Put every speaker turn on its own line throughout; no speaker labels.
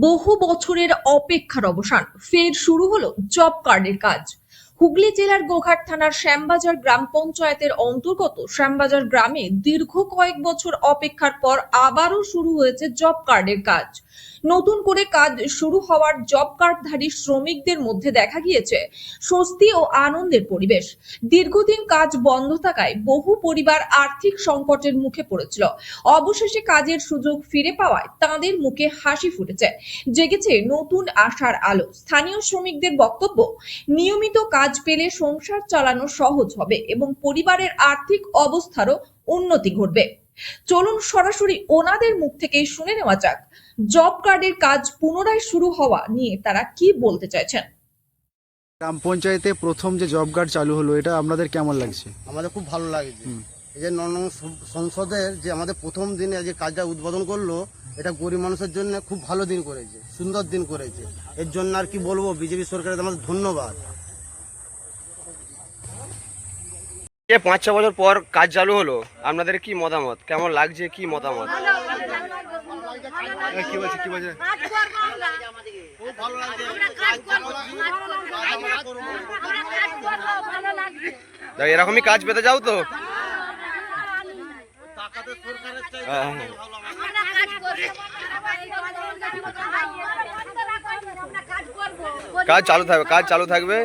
বহু বছরের অপেক্ষার অবসান, ফের শুরু হলো জব কার্ডের কাজ। হুগলি জেলার গোঘাট থানার শ্যামবাজার গ্রাম পঞ্চায়েতের অন্তর্গত শ্যামবাজার গ্রামে দীর্ঘ কয়েক বছর অপেক্ষার পর আবারও শুরু হয়েছে জব কার্ডের কাজ। নতুন করে কাজ শুরু হওয়ার জব কার্ডধারী শ্রমিকদের মধ্যে দেখা গিয়েছে স্বস্তি ও আনন্দের পরিবেশ। দীর্ঘদিন কাজ বন্ধ থাকায় বহু পরিবার আর্থিক সংকটের মুখে পড়েছিল। অবশেষে কাজের সুযোগ ফিরে পাওয়ায় তাদের মুখে হাসি ফুটেছে, জেগেছে নতুন আশার আলো। স্থানীয় শ্রমিকদের বক্তব্য, নিয়মিত কাজ পেলে সংসার চালানো সহজ হবে এবং পরিবারের আর্থিক অবস্থারও উন্নতি ঘটবে। চলুন সরাসরি ওনাদের মুখ থেকেই শুনে নেওয়া যাক জব কার্ডের কাজ পুনরায় শুরু হওয়া নিয়ে তারা কি বলতে চাইছেন।
গ্রাম পঞ্চায়েতে প্রথম যে জব কার্ড চালু হলো, এটা আপনাদের কেমন লাগছে?
আমাদের খুব ভালো লাগছে। এই যে নন সংসদের যে আমাদের প্রথম দিনে যে কাজটা উদ্বোধন করলো, এটা গরিব মানুষের জন্য খুব ভালো দিন করেছে, সুন্দর দিন করেছে। এর জন্য আর কি বলবো, বিজেপি সরকারের আমাদের ধন্যবাদ।
5-6 বছর পর কাজ চালু হলো, আপনাদের কি মতামত, কেমন লাগছে, কি মতামত?
কি বলছে কি বলছে?
এরকমই কাজ পেতে যাও তো। কাজ চালু থাকবে,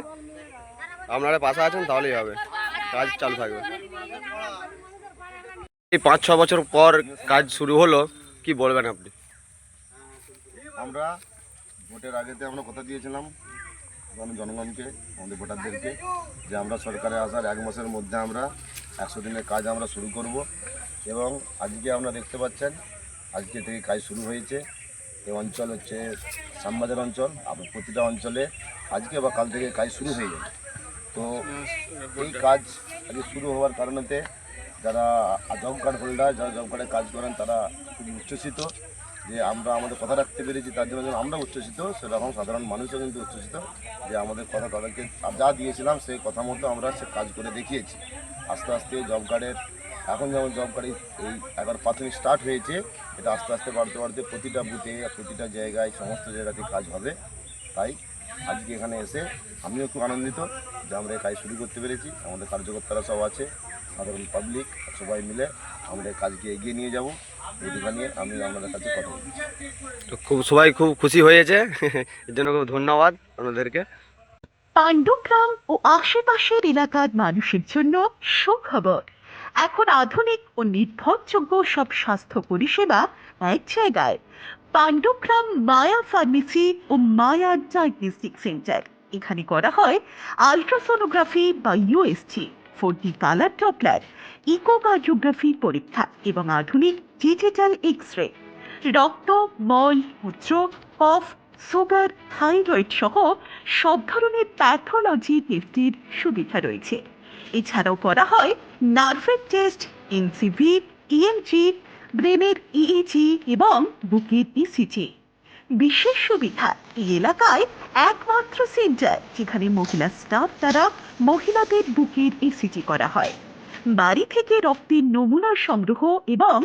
আপনারা পাশে আছেন তাহলেই হবে, কাজ চালু থাকবে। এই 5-6 বছর পর কাজ শুরু হলো, কি বলবেন আপনি?
আমরা ভোটের আগেতে আমরা কথা দিয়েছিলাম জনগণকে, আমাদের ভোটারদেরকে, যে আমরা সরকারে আসার 1 মাসের মধ্যে আমরা 100 দিনের কাজ আমরা শুরু করব। এবং আজকে আপনারা দেখতে পাচ্ছেন, আজকে থেকে কাজ শুরু হয়েছে। এই অঞ্চল হচ্ছে শ্যামবাজার অঞ্চল। আপনার প্রতিটা অঞ্চলে আজকে বা কাল থেকে কাজ শুরু হয়ে যাবে। তো এই কাজ আজকে শুরু হওয়ার কারণেতে যারা জব কার্ড হোল্ডার, যারা জব কার্ডে কাজ করেন, তারা খুব উচ্ছ্বসিত যে আমরা আমাদের কথা রাখতে পেরেছি। তার জন্য আমরা উচ্ছ্বসিত, সেরকম সাধারণ মানুষও কিন্তু উচ্ছ্বসিত যে আমাদের কথা তাদেরকে যা দিয়েছিলাম সেই কথা মতো আমরা সে কাজ করে দেখিয়েছি। আস্তে আস্তে জব কার্ডের এখন যেমন জব কার্ড এই একবার প্রাথমিক স্টার্ট হয়েছে, এটা আস্তে আস্তে বাড়তে বাড়তে প্রতিটা বুথে, প্রতিটা জায়গায়, সমস্ত জায়গাতে কাজ হবে। তাই আজকে এখানে এসে আমিও খুব আনন্দিত যে আমরা এই কাজ শুরু করতে পেরেছি। আমাদের কার্যকর্তারা সব আছে, সাধারণ পাবলিক সবাই মিলে আমরা এই কাজকে এগিয়ে নিয়ে যাব। এইটা নিয়ে আমি আপনাদের কাছে কথা বলছি।
তো সবাই খুব খুশি হয়েছে, এর জন্য খুব ধন্যবাদ আপনাদেরকে।
পাণ্ডুগ্রাম ও আশেপাশের এলাকার মানুষের জন্য সুখবর। এখন আধুনিক ও নির্ভরযোগ্য সব স্বাস্থ্য পরিষেবা এক জায়গায়। পাণ্ডুগ্রাম মায়া ফার্মেসি ও মায়া ডায়াগনস্টিক সেন্টার। এখানে করা হয় আলট্রাসোনোগ্রাফি বা USG, 4D colour Doppler, echocardiography পরীক্ষা এবং আধুনিক ডিজিটাল এক্স-রে। রক্ত, মল, মূত্র, কফ, সুগার, থাইরয়েড সহ সব ধরনের প্যাথোলজি টেস্টের সুবিধা রয়েছে। এছাড়াও করা হয় নার্ভের টেস্ট, এনসিভি, ইএমজি, ব্রেনের ইইজি এবং বুকের ইসিজি। বিশেষ সুবিধা, এই এলাকায় একমাত্র সেন্টার যেখানে মহিলা স্টাফ দ্বারা মহিলাদের বুকের ইসিজি করা হয়। বাড়ি থেকে রক্তের নমুনা সংগ্রহ এবং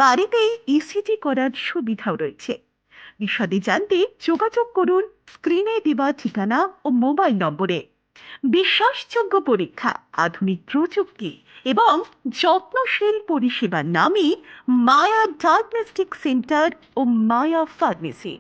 বাড়িতেই ইসিজি করার সুবিধাও রয়েছে। বিশদে জানতে যোগাযোগ করুন স্ক্রিনে দেওয়া ঠিকানা ও মোবাইল নম্বরে। বিশ্বাসযোগ্য পরীক্ষা, আধুনিক প্রযুক্তি এবং যত্নশীল পরিষেবার নামই মায়া ডায়াগনস্টিক সেন্টার ও মায়া ফার্মেসি।